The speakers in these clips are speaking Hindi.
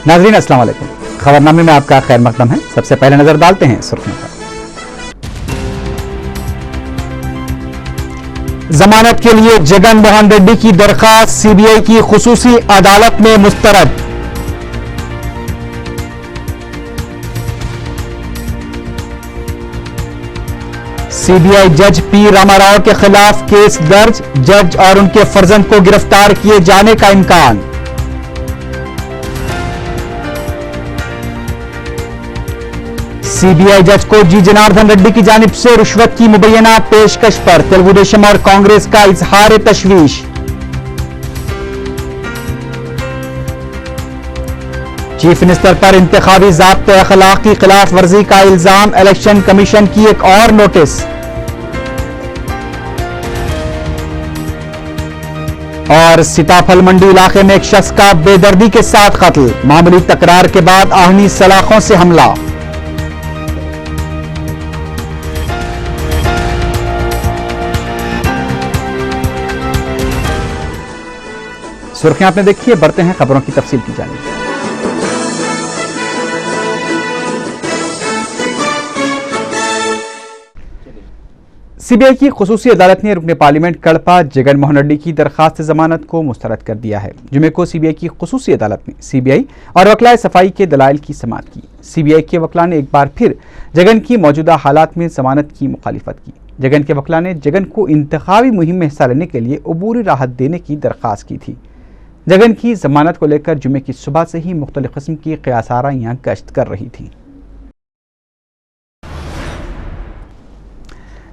नाज़रीन अस्सलाम वालेकुम। खबरनामे में आपका खैर मकदम है। सबसे पहले नजर डालते हैं सुर्खियों पर। जमानत के लिए जगन मोहन रेड्डी की दरखास्त सीबीआई की खुसूसी अदालत में मुस्तरद। सीबीआई जज पी रामाराव के खिलाफ केस दर्ज, जज और उनके फर्जंद को गिरफ्तार किए जाने का इम्कान। सीबीआई जज को जी जनार्दन रेड्डी की जानिब से रिश्वत की मुबैना पेशकश पर तेलुगुदेशम और कांग्रेस का इजहार तशवीश। चीफ मिनिस्टर पर इंतखाबी ज़ाब्ते अखलाक की खिलाफ वर्जी का इल्जाम, इलेक्शन कमीशन की एक और नोटिस। और सीताफल मंडी इलाके में एक शख्स का बेदर्दी के साथ कत्ल, मामूली तकरार के बाद आहनी सलाखों से हमला। सुर्खियां आपने देखी है, बढ़ते हैं खबरों की तफसील की जानिब। सीबीआई की खुसूसी अदालत ने रुकने पार्लियामेंट कड़पा जगन मोहन रेड्डी की दरखास्त जमानत को मुस्तरद कर दिया है। जुमे को सीबीआई की खुसूसी अदालत ने सीबीआई और वकलाए सफाई के दलाइल की समाअत की। सीबीआई के वकला ने एक बार फिर जगन की मौजूदा हालात में जमानत की मुखालिफत की। जगन के वकला ने जगन को इंतखाबी मुहिम में हिस्सा लेने के लिए अबूरी राहत देने की दरख्वास्त की थी। जगन की जमानत को लेकर जुमे की सुबह से ही मुख्तलिफ किस्म की क़यासारां गश्त कर रही थी।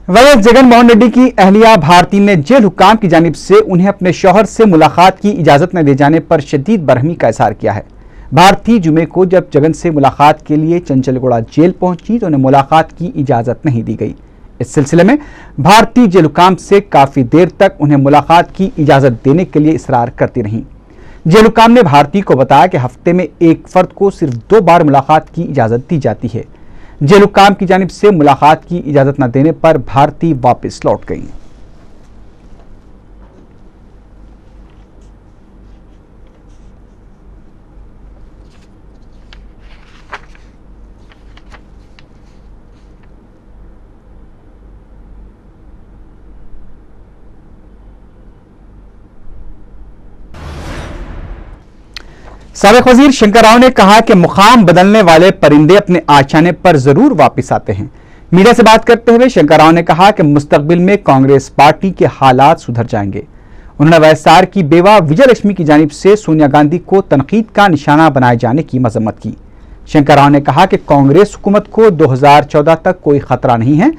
वैस जगन मोहन रेड्डी की अहलिया भारती ने जेल हुक्काम की जानिब से उन्हें अपने शौहर से मुलाकात की इजाज़त न दे जाने पर शदीद बरहमी का इज़हार किया है। भारती जुमे को जब जगन से मुलाकात के लिए चंचलगुड़ा जेल पहुंची तो उन्हें मुलाकात की इजाज़त नहीं दी गई। इस सिलसिले में भारती जेल हुक्काम से काफ़ी देर तक उन्हें मुलाकात की इजाज़त देने के लिए इसरार करती रहीं। जेल हुक्काम ने भारती को बताया कि हफ्ते में एक फर्द को सिर्फ 2 बार मुलाकात की इजाज़त दी जाती है। जेल हुक्काम की जानिब से मुलाकात की इजाज़त न देने पर भारती वापस लौट गई। साबिक वजीर शंकर राव ने कहा कि मुकाम बदलने वाले परिंदे अपने आशाने पर जरूर वापस आते हैं। मीडिया से बात करते हुए शंकर राव ने कहा कि मुस्तकबिल में कांग्रेस पार्टी के हालात सुधर जाएंगे। उन्होंने वायएसआर की बेवा विजयलक्ष्मी की जानिब से सोनिया गांधी को तनकीद का निशाना बनाए जाने की मजम्मत की। शंकर राव ने कहा कि कांग्रेस हुकूमत को 2014 तक कोई खतरा नहीं है।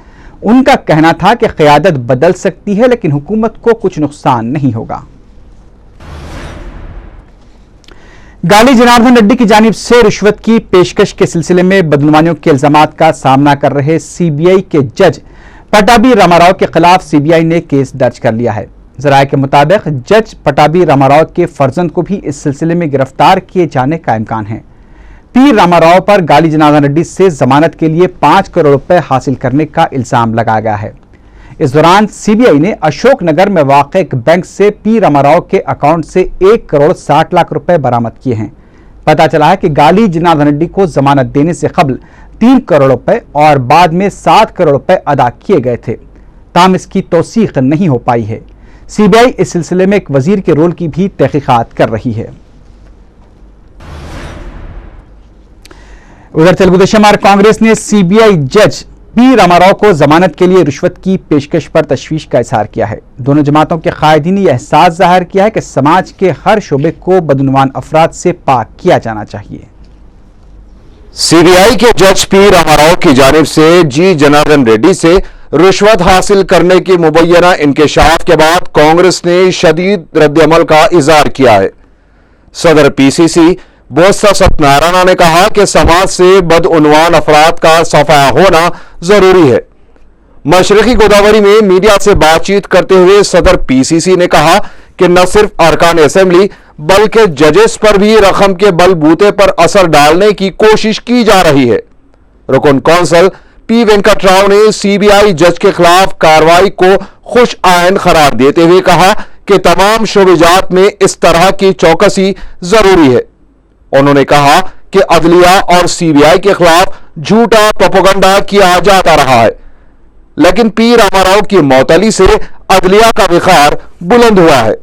उनका कहना था कि क़यादत बदल सकती है लेकिन हुकूमत को कुछ नुकसान नहीं होगा। गाली जनार्दन रेड्डी की जानिब से रिश्वत की पेशकश के सिलसिले में बदनुमानियों के इल्जामात का सामना कर रहे सीबीआई के जज पटाभी रामाराव के खिलाफ सीबीआई ने केस दर्ज कर लिया है। जराये के मुताबिक जज पटाभी रामाराव के फर्जंद को भी इस सिलसिले में गिरफ्तार किए जाने का इम्कान है। पी रामाराव पर गाली जनार्दन रेड्डी से जमानत के लिए 5 करोड़ रुपए हासिल करने का इल्जाम लगाया गया है। इस दौरान सीबीआई ने अशोकनगर में वाक़ एक बैंक से पी रामाराव के अकाउंट से 1 करोड़ 60 लाख रुपए बरामद किए हैं। पता चला है कि गाली जनार्दन रेड्डी को जमानत देने से कबल 3 करोड़ रुपए और बाद में 7 करोड़ रुपए अदा किए गए थे, ताहम इसकी तौसीक नहीं हो पाई है। सीबीआई इस सिलसिले में एक वजीर के रोल की भी तहकीकात कर रही है। उधर तेलुगुदेशम और कांग्रेस ने सीबीआई जज पी रामाराव को जमानत के लिए रिश्वत की पेशकश पर तशवीश का इजहार किया है। दोनों जमातों के कायदीन ने यह एहसास जाहिर किया है कि समाज के हर शोबे को बदनुमान अफराद से पाक किया जाना चाहिए। सीबीआई के जज पी रामाराव की जानिब से जी जनार्दन रेड्डी से रिश्वत हासिल करने की मुबैना इंकशाफ के बाद कांग्रेस ने शदीद रद्दअमल का इजहार किया है। सदर पीसीसी बोस्सा सत्यनारायण ने कहा कि समाज से बदउनवान अफराद का सफाया होना जरूरी है। मशरकी गोदावरी में मीडिया से बातचीत करते हुए सदर पीसीसी ने कहा कि न सिर्फ अरकान असेंबली बल्कि जजेस पर भी रकम के बलबूते पर असर डालने की कोशिश की जा रही है। रुकन कौंसल पी वेंकट राव ने सीबीआई जज के खिलाफ कार्रवाई को खुश आइंद करार देते हुए कहा कि तमाम शोबेजात में इस तरह की चौकसी जरूरी है। उन्होंने कहा कि अदलिया और सीबीआई के खिलाफ झूठा प्रोपेगेंडा किया जाता रहा है, लेकिन पी रामाराव की मौतली से अदलिया का विखार बुलंद हुआ है।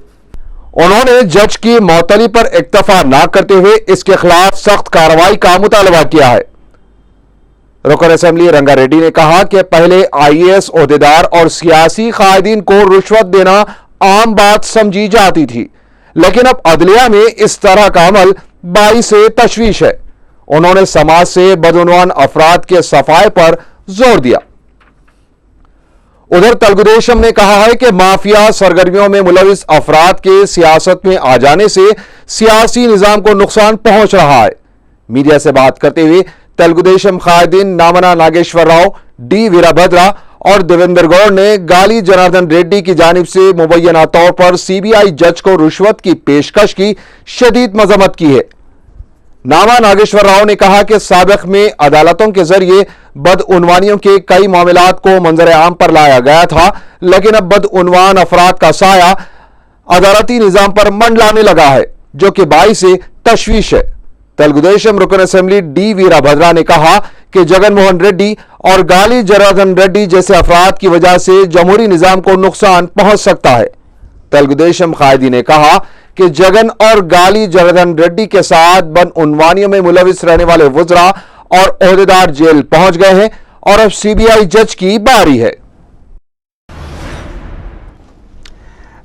उन्होंने जज की मौतली पर इक्तफा न करते हुए इसके खिलाफ सख्त कार्रवाई का मुतालबा किया है। रुकन असेंबली रंगारेड्डी ने कहा कि पहले आईएएस ओहदेदार और सियासी कायदीन को रुश्वत देना आम बात समझी जाती थी, लेकिन अब अदलिया में इस तरह का अमल बाइस तशवीश है। उन्होंने समाज से बदउनवान अफराद के सफाए पर जोर दिया। उधर तेलुगुदेशम ने कहा है कि माफिया सरगर्मियों में मुलविस अफराद के सियासत में आ जाने से सियासी निजाम को नुकसान पहुंच रहा है। मीडिया से बात करते हुए तेलुगुदेशम कायदीन नामना नागेश्वर राव, डी वीरभद्रा और देवेंद्र गौड़ ने गाली जनार्दन रेड्डी की जानिब से मुबैना तौर पर सीबीआई जज को रुश्वत की पेशकश की शदीद मजम्मत की है। नामा नागेश्वर राव ने कहा कि साबिक में अदालतों के जरिए बदउनवानियों के कई मामलात को मंजर आम पर लाया गया था, लेकिन अब बदउनवान अफराद का साया अदालती निजाम पर मंडलाने लगा है, जो कि बाइस तशवीश है। तेलुगुदेशम रुकन असेंबली डी वीरभद्रा ने कहा कि जगन मोहन रेड्डी और गाली जनार्दन रेड्डी जैसे अफराद की वजह से जमहूरी निजाम को नुकसान पहुंच सकता है। तेलुगुदेशम कायदी ने कहा कि जगन और गाली जनार्दन रेड्डी के साथ बदउनवानियों में मुलविस रहने वाले वुज़रा और ओहदेदार जेल पहुंच गए हैं और अब सीबीआई जज की बारी है।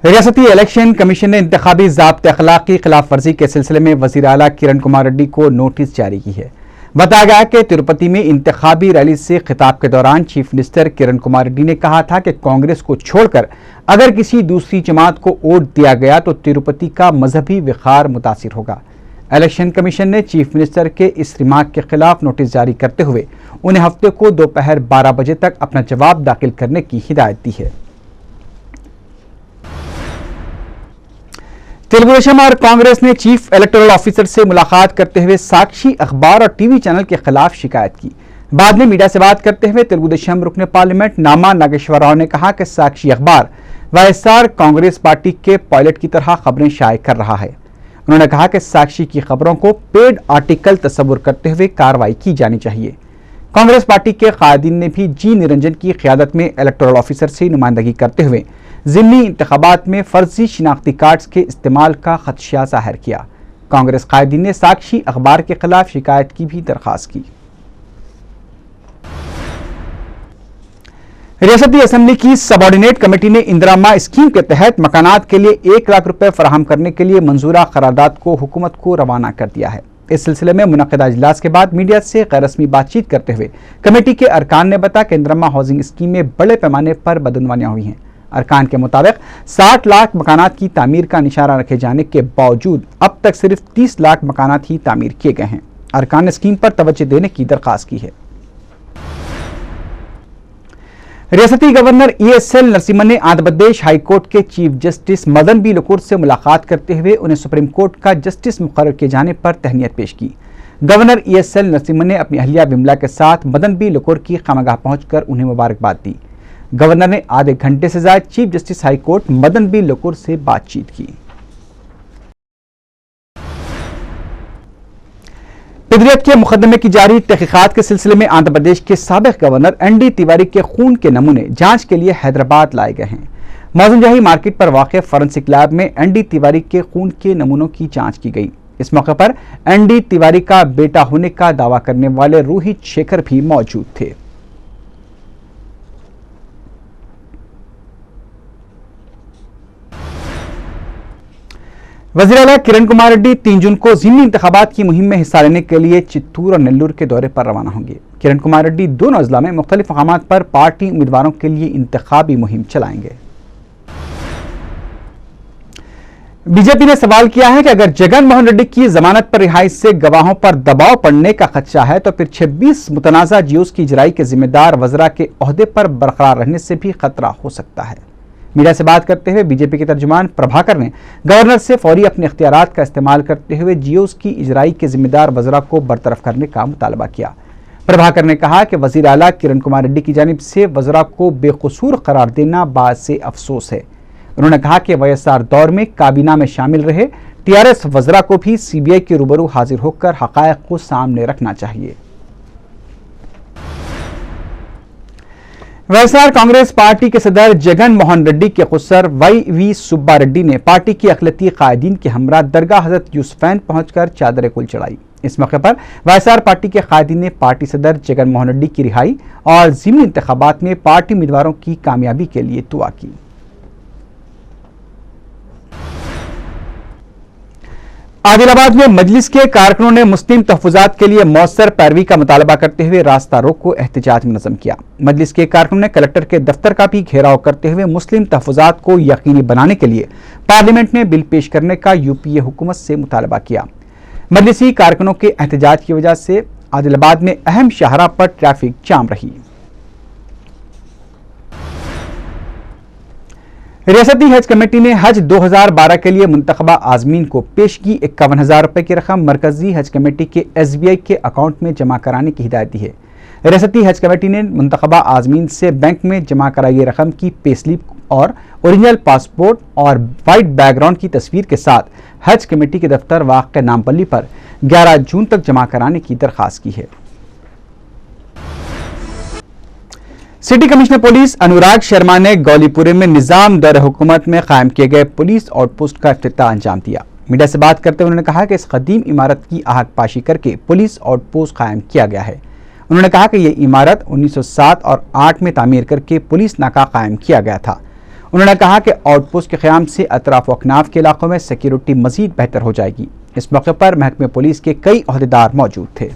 रियासती इलेक्शन कमीशन ने इंतखाबी ज़ाब्ते अखलाक की खिलाफ वर्जी के सिलसिले में वज़ीर आला किरण कुमार रेड्डी को नोटिस जारी की है। बताया गया कि तिरुपति में इंतखाबी रैली से खिताब के दौरान चीफ मिनिस्टर किरण कुमार रेड्डी ने कहा था कि कांग्रेस को छोड़कर अगर किसी दूसरी जमात को वोट दिया गया तो तिरुपति का मजहबी विखार मुतासिर होगा। इलेक्शन कमीशन ने चीफ मिनिस्टर के इस रिमार्क के खिलाफ नोटिस जारी करते हुए उन्हें हफ्ते को दोपहर 12 बजे तक अपना जवाब दाखिल करने की हिदायत दी है। तेलुगुदेशम और कांग्रेस ने चीफ इलेक्टोरल ऑफिसर से मुलाकात करते हुए साक्षी अखबार और टीवी चैनल के खिलाफ शिकायत की। बाद में मीडिया से बात करते हुए तेलुगुदेशम रुकने पार्लियामेंट नामा नागेश्वर राव ने कहा कि साक्षी अखबार वाईएसआर कांग्रेस पार्टी के पायलट की तरह खबरें शाये कर रहा है। उन्होंने कहा कि साक्षी की खबरों को पेड आर्टिकल तस्वुर करते हुए कार्रवाई की जानी चाहिए। कांग्रेस पार्टी के कायदीन ने भी जी निरंजन की क़यादत में इलेक्टोरल ऑफिसर से नुमाइंदगी करते हुए ज़िमनी इंतखाबात में फर्जी शिनाख्ती कार्ड्स के इस्तेमाल का खदशा जाहिर किया। कांग्रेस कायदीन ने साक्षी अखबार के खिलाफ शिकायत की भी दरख्वास्त की। रियासती असेंबली की सबऑर्डिनेट कमेटी ने इंदिरा स्कीम के तहत मकानात के लिए 1 लाख रुपए फराहम करने के लिए मंजूरा करारदाद को हुकूमत को रवाना कर दिया है। इस सिलसिले में मुनक़िदा इजलास के बाद मीडिया से गैर रस्मी बातचीत करते हुए कमेटी के अरकान ने बताया कि इंदिरा हाउसिंग स्कीम में बड़े पैमाने पर बदउनवानियां हुई हैं। अरकान के मुताबिक 60 लाख मकानात की तामीर का निशाना रखे जाने के बावजूद अब तक सिर्फ 30 लाख मकानात ही तामीर किए गए हैं। अरकान ने स्कीम पर तवज्जो देने की दरख्वास्त की है। रियासती गवर्नर ESL नरसिम्हा ने आंध्र प्रदेश हाईकोर्ट के chief justice Madan B Lokur से मुलाकात करते हुए उन्हें सुप्रीम कोर्ट का जस्टिस मुकर्रर किए जाने पर तहनीयत पेश की। गवर्नर ESL नरसिम्हा ने अपनी अहलिया विमला के साथ मदन बी लोकुर की खामगाह पहुंचकर उन्हें मुबारकबाद दी। गवर्नर ने आधे घंटे से ज्यादा chief justice high court Madan B Lokur से बातचीत की। पिदरियत के मुकदमे की जारी तहकीकात के सिलसिले में आंध्र प्रदेश के साबिक गवर्नर ND तिवारी के खून के नमूने जांच के लिए हैदराबाद लाए गए हैं। मौजूनजाही मार्केट पर वाक़ फॉरेंसिक लैब में ND तिवारी के खून के नमूनों की जांच की गई। इस मौके पर ND तिवारी का बेटा होने का दावा करने वाले रोहित शेखर भी मौजूद थे। वज़ीर आला किरण कुमार रेड्डी 3 जून को ज़िमनी इंतखाबात की मुहिम में हिस्सा लेने के लिए चित्तूर और नेल्लूर के दौरे पर रवाना होंगे। किरण कुमार रेड्डी दोनों अजला में मुख्तलिफ मकामात पर पार्टी उम्मीदवारों के लिए इंतखाबी मुहिम चलाएंगे। बीजेपी ने सवाल किया है कि अगर जगन मोहन रेड्डी की जमानत पर रिहाई से गवाहों पर दबाव पड़ने का खदशा है तो फिर 26 मुतनाज़ा जियोज़ की इजराई के जिम्मेदार वज़रा के ओहदे पर बरकरार रहने से भी खतरा हो सकता है। मीडिया से बात करते हुए बीजेपी के तर्जुमान प्रभाकर ने गवर्नर से फौरी अपने इख्तियारात का इस्तेमाल करते हुए जियोज़ की इजराई के जिम्मेदार वज़रा को बरतरफ करने का मुतालबा किया। प्रभाकर ने कहा कि वज़ीर आला किरण कुमार रेड्डी की जानिब से वज़रा को बेकसूर करार देना बात से अफसोस है। उन्होंने कहा कि वाईएसआर दौर में काबीना में शामिल रहे टीआरएस वज़रा को भी सीबीआई के रूबरू हाजिर होकर हक़ाइक़ को सामने रखना चाहिए। वाईएसआर कांग्रेस पार्टी के सदर जगन मोहन रेड्डी के खुसर वाईवी सुब्बा रेड्डी ने पार्टी के अक़लियती कायदीन के हमरा दरगाह हज़रत यूसुफैन पहुंचकर चादर कुल चढ़ाई। इस मौके पर वाईएसआर पार्टी के कायदीन ने पार्टी सदर जगन मोहन रेड्डी की रिहाई और ज़िमनी इंतखाबात में पार्टी उम्मीदवारों की कामयाबी के लिए दुआ की। आदिलाबाद में मजलिस के कारकुनों ने मुस्लिम तहफ़्फ़ुज़ात के लिए मौसर पैरवी का मुतालबा करते हुए रास्ता रोको एहतजाज मुनज़्ज़म किया। मजलिस के कारकुनों ने कलेक्टर के दफ्तर का भी घेराव करते हुए मुस्लिम तहफ़्फ़ुज़ात को यकीनी बनाने के लिए पार्लियामेंट में बिल पेश करने का यूपीए हुकूमत से मुतालबा किया। मजलिसी कारकुनों के एहतजाज की वजह से आदिलाबाद में अहम शाहराह पर ट्रैफिक जाम रही। रियासती हज कमेटी ने हज 2012 के लिए मुंतखबा आज़मीन को पेशगी 51,000 रुपये की रकम मरकजी हज कमेटी के SBI के अकाउंट में जमा कराने की हिदायत दी है। रियासती हज कमेटी ने मुंतखबा आज़मीन से बैंक में जमा कराई गई रकम की पे स्लिप और ओरिजिनल पासपोर्ट और वाइट बैकग्राउंड की तस्वीर के साथ हज कमेटी के दफ्तर वाक़ नामपल्ली पर 11 जून तक जमा कराने की दरख्वास्त की है। City commissioner police Anurag Sharma ने गौलीपुरे में निजाम दौर हुकूमत में कायम किए गए पुलिस आउटपोस्ट का इफ्तिताह अंजाम दिया। मीडिया से बात करते हुए उन्होंने कहा कि इस कदीम इमारत की आहकपाशी करके पुलिस आउटपोस्ट कायम किया गया है। उन्होंने कहा कि यह इमारत 1907 और 8 में तामीर करके पुलिस नाका कायम किया गया था। उन्होंने कहा कि आउटपोस्ट के क़याम से अतराफ अकनाफ के इलाकों में सिक्योरिटी मजीद बेहतर हो जाएगी। इस मौके पर महकमे पुलिस के कई अहदेदार मौजूद थे।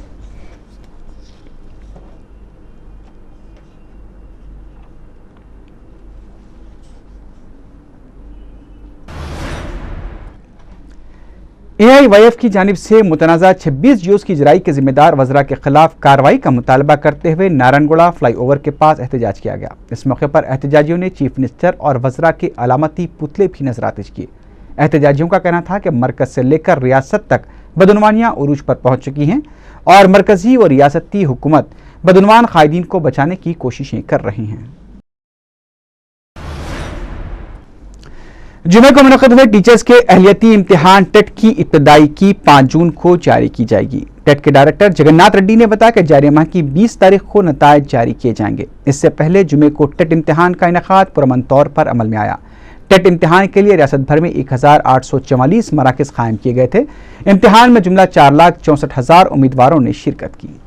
AIYF की जानिब से मुतनाज़ा 26 जुज़ की जराई के जिम्मेदार वज़रा के खिलाफ कार्रवाई का मुतालबा करते हुए नारायणगुड़ा फ्लाईओवर के पास एहतजाज किया गया। इस मौके पर एहतजाजियों ने चीफ मिनिस्टर और वज़रा के अलामती पुतले भी नजरातिश किए। एहतजाजियों का कहना था कि मरकज से लेकर रियासत तक बदउनवानियाँ उरूज पर पहुँच चुकी हैं और मरकजी और रियासती हुकूमत बदउनवान कायदीन को बचाने की कोशिशें कर रही हैं। जुमे को मुनक़िद हुए टीचर्स के अहलियती इम्तिहान टेट की इब्तदाई की 5 जून को जारी की जाएगी। टेट के डायरेक्टर जगन्नाथ रेड्डी ने बताया कि जारी माह की 20 तारीख को नतायज जारी किए जाएंगे। इससे पहले जुमे को टेट इम्तिहान का इनेकाद पुरअमन तौर पर अमल में आया। टेट इम्तिहान के लिए रियासत भर में 1844 मराकज़ कायम किए गए थे। इम्तिहान में जुमला 4,64,000 उम्मीदवारों ने शिरकत की।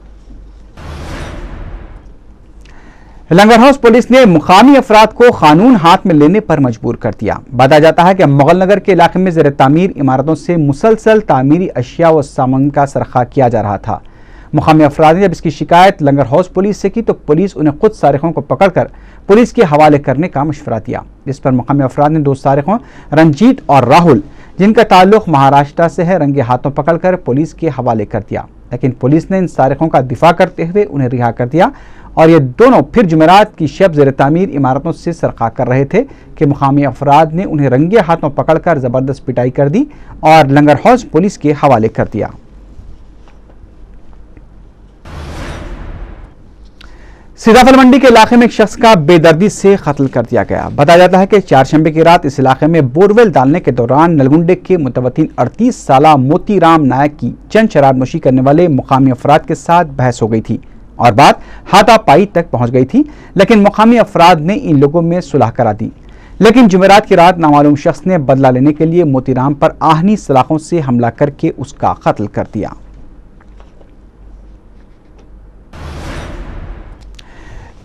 लंगर हाउस पुलिस ने मुकामी अफराद को कानून हाथ में लेने पर मजबूर कर दिया। बताया जाता है कि मुगल नगर के इलाके में ज़ेर तामीर इमारतों से मुसलसल तामीरी अशिया व सामान का सरखा किया जा रहा था। मुकामी अफराद ने जब इसकी शिकायत लंगर हाउस पुलिस से की तो पुलिस उन्हें खुद सारिकों को पकड़कर पुलिस के हवाले करने का मशवरा दिया। जिस पर मुकामी अफराद ने 2 सारिकों रंजीत और राहुल, जिनका ताल्लुक महाराष्ट्र से है, रंगे हाथों पकड़कर पुलिस के हवाले कर दिया। लेकिन पुलिस ने इन सारिकों का दिफा करते हुए उन्हें रिहा कर दिया और ये दोनों फिर जुमेरात की शब ज़ेर तामीर इमारतों से सरखा कर रहे थे कि मुकामी अफराद ने उन्हें रंगे हाथों पकड़कर ज़बरदस्त पिटाई कर दी और लंगर हाउस पुलिस के हवाले कर दिया। सीताफल मंडी के इलाके में एक शख्स का बेदर्दी से कत्ल कर दिया गया। बताया जाता है कि 4 शंबे की रात इस इलाके में बोरवेल डालने के दौरान नलगुंडे के मुतवत्तिन 38 साला मोतीराम नायक की चंद शराब नोशी करने वाले मुकामी अफराद के साथ बहस हो गई थी और बात हाथापाई तक पहुंच गई थी। लेकिन मुकामी अफराद ने इन लोगों में सुलह करा दी। लेकिन जुमेरात की रात नामालूम शख्स ने बदला लेने के लिए मोतीराम पर आहनी सलाखों से हमला करके उसका कत्ल कर दिया।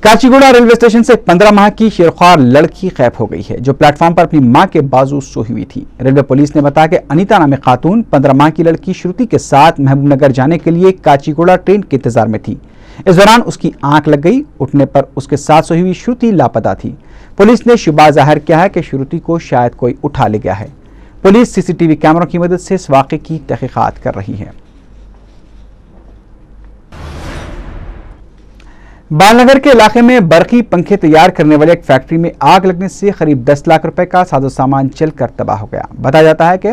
काचीगुड़ा रेलवे स्टेशन से 15 माह की शेरख्वार लड़की गैब हो गई है, जो प्लेटफॉर्म पर अपनी मां के बाजू सोई हुई थी। रेलवे पुलिस ने बताया कि अनीता नामी खातून 15 माह की लड़की श्रुति के साथ महबूबनगर जाने के लिए काचीगुड़ा ट्रेन के इंतजार में थी। इस दौरान उसकी आंख लग गई। उठने पर उसके साथ सोई हुई श्रुति लापता थी। पुलिस ने शुबा जाहिर किया है कि श्रुति को शायद कोई उठा ले गया है। पुलिस CCTV कैमरों की मदद से इस वाक़े की तहकीकात कर रही है। बालनगर के इलाके में बरकी पंखे तैयार करने वाली एक फैक्ट्री में आग लगने से करीब 10 लाख रुपए का साजो सामान जलकर तबाह हो गया। बताया जाता है कि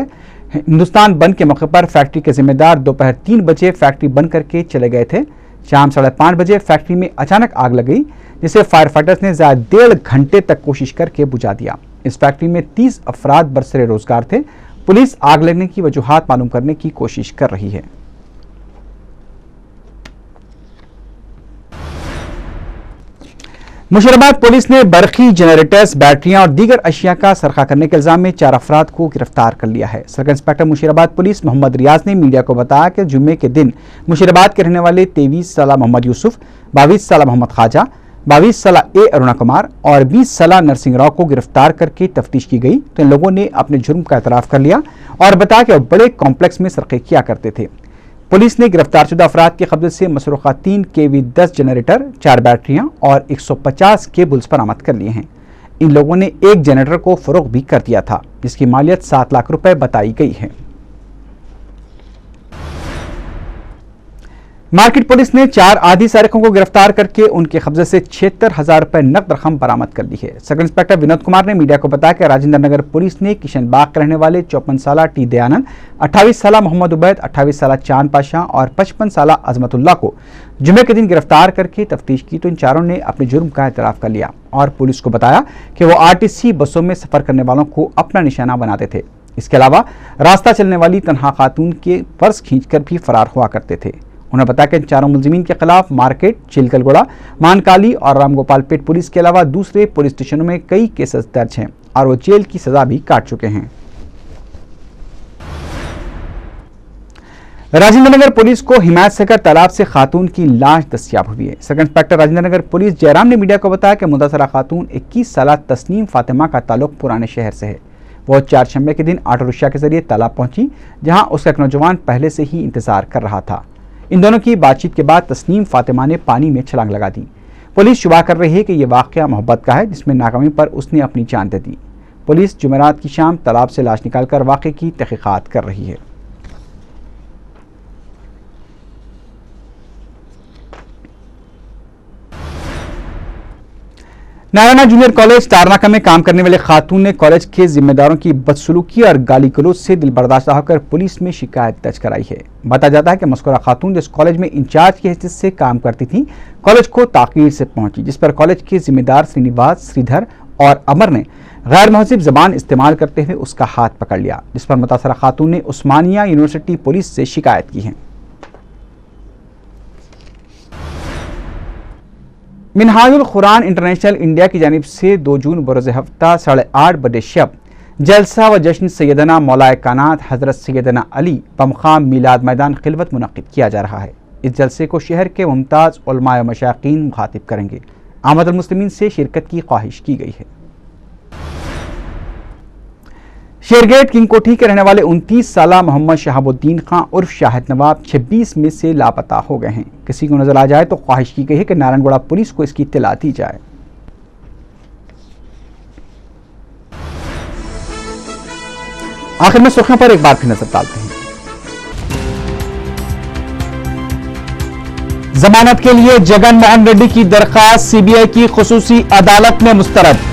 हिंदुस्तान बंद के मौके पर फैक्ट्री के जिम्मेदार दोपहर 3 बजे फैक्ट्री बंद करके चले गए थे। शाम 5:30 बजे फैक्ट्री में अचानक आग लग गई, जिसे फायर फाइटर्स ने ज़्यादा 1.5 घंटे तक कोशिश करके बुझा दिया। इस फैक्ट्री में 30 अफराद बरसरे रोजगार थे। पुलिस आग लगने की वजूहात मालूम करने की कोशिश कर रही है। मुशीराबाद पुलिस ने बरखी जनरेटर्स, बैटरियां और दीगर अशिया का सरखा करने के इल्जाम में 4 अफराद को गिरफ्तार कर लिया है। Circle inspector Musheerabad police Mohammed Riyaz ने मीडिया को बताया कि जुम्मे के दिन मुशीराबाद के रहने वाले 23 साल मोहम्मद यूसुफ, 22 साल मोहम्मद खाजा, 22 साल ए अरुणा कुमार और 20 साल नरसिंह राव को गिरफ्तार करके तफ्तीश की गई तो इन लोगों ने अपने जुर्म का एतराफ कर लिया और बताया कि वो बड़े कॉम्प्लेक्स में सरखे किया करते थे। पुलिस ने गिरफ्तारशुदा अफराद के कब्जे से मसरूखा 3 केवी 10 जनरेटर, 4 बैटरियां और 150 केबल्स बरामद कर लिए हैं। इन लोगों ने एक जनरेटर को फरोख्त भी कर दिया था जिसकी मालियत 7 लाख रुपए बताई गई है। मार्केट पुलिस ने 4 आधी सारिकों को गिरफ्तार करके उनके कब्जे से 76,000 रुपए नकद रकम बरामद कर ली है। सर्कल इंस्पेक्टर विनोद कुमार ने मीडिया को बताया कि राजेंद्र नगर पुलिस ने किशन बाग के रहने वाले 54 साल टी दयानंद, 28 साल मोहम्मद उबैद, 28 साल चांद पाशा और 55 साल अजमतुल्लाह को जुमे के दिन गिरफ्तार करके तफ्तीश की तो इन चारों ने अपने जुर्म का एतराफ कर लिया और पुलिस को बताया कि वो आरटीसी बसों में सफर करने वालों को अपना निशाना बनाते थे। इसके अलावा रास्ता चलने वाली तनहा खातून के पर्स खींचकर भी फरार हुआ करते थे। उन्होंने बताया कि इन चारों मुलजिमीन के खिलाफ मार्केट, चिलकलगोड़ा, मानकाली और रामगोपालपेट पुलिस के अलावा दूसरे पुलिस स्टेशनों में कई केसेस दर्ज हैं और वो जेल की सजा भी काट चुके हैं। राजेंद्र नगर पुलिस को हिमायत सागर तालाब से खातून की लाश दस्तयाब हुई है। Circle inspector Rajendra Nagar police Jairam ने मीडिया को बताया कि मुतासरा खातून 21 साल तस्नीम फातिमा का ताल्लुक पुराने शहर से है। वो 4 शंबे के दिन ऑटो रिक्शा के जरिए तालाब पहुंची जहां उसका एक नौजवान पहले से ही इंतजार कर रहा था। इन दोनों की बातचीत के बाद तस्नीम फातिमा ने पानी में छलांग लगा दी। पुलिस शुबा कर रही है कि यह वाकया मोहब्बत का है जिसमें नाकामी पर उसने अपनी जान दे दी। पुलिस जुमेरात की शाम तालाब से लाश निकालकर वाकये की तहकीकात कर रही है। नारायणा जूनियर कॉलेज तारनाका में काम करने वाले खातून ने कॉलेज के जिम्मेदारों की बदसलूकी और गाली गलौज से दिल बर्दाश्त होकर पुलिस में शिकायत दर्ज कराई है। बताया जाता है कि मस्कुरा खातून जिस कॉलेज में इंचार्ज की हैसियत से काम करती थी, कॉलेज को ताकीर से पहुंची जिस पर कॉलेज के जिम्मेदार श्रीनिवास, श्रीधर और अमर ने गैर महजिब जबान इस्तेमाल करते हुए उसका हाथ पकड़ लिया, जिस पर मुतासरा खातून ने उस्मानिया यूनिवर्सिटी पुलिस से शिकायत की है। मिनहाजुल कुरान इंटरनेशनल इंडिया की जानिब से 2 जून बरोज़ हफ्ता 8:30 बजे शब जलसा व जश्न सैयदना मौलाए कानात हज़रत सैयदना अली बमखाम मीलाद मैदान खिलवत मुनक़िद किया जा रहा है। इस जलसे को शहर के मुमताज़ उलमा व मशाकीन मुखातिब करेंगे। आमदुल मुस्लिमीन से शिरकत की ख्वाहिश की गई है। शेरगेट किंग कोठी के रहने वाले 29 साल मोहम्मद शहाबुद्दीन खां उर्फ शाहिद नवाब 26 में से लापता हो गए हैं। किसी को नजर आ जाए तो ख्वाहिश की गई है कि नारायणगढ़ पुलिस को इसकी इत्तला दी जाए। आखिर में सुर्खियों पर एक बार फिर नजर डालते हैं। जमानत के लिए जगन मोहन रेड्डी की दरखास्त सीबीआई की खुसूसी अदालत में मुस्तरद।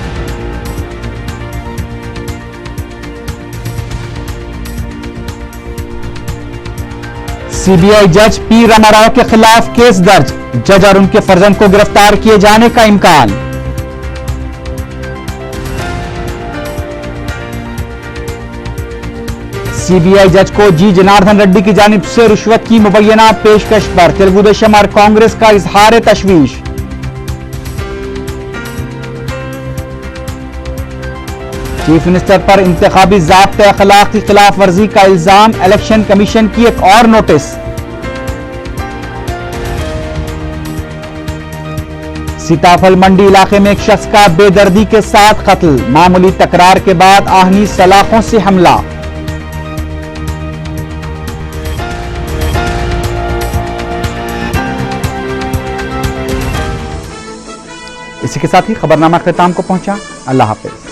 सीबीआई जज पी रामाराव के खिलाफ केस दर्ज, जज और उनके फर्जंद को गिरफ्तार किए जाने का इम्कान। सीबीआई जज को जी जनार्दन रेड्डी की जानिब से रिश्वत की मुबैना पेशकश पर तेलुगु देशम और कांग्रेस का इजहार तशवीश। चीफ मिनिस्टर पर इंतखाबी ज़ाब्ते अखलाक की खिलाफ वर्जी का इल्जाम, इलेक्शन कमीशन की एक और नोटिस। सीताफल मंडी इलाके में एक शख्स का बेदर्दी के साथ कत्ल, मामूली तकरार के बाद आहनी सलाखों से हमला। इसी के साथ ही खबरनामा ख़िताम को पहुंचा। अल्लाह हाफिज।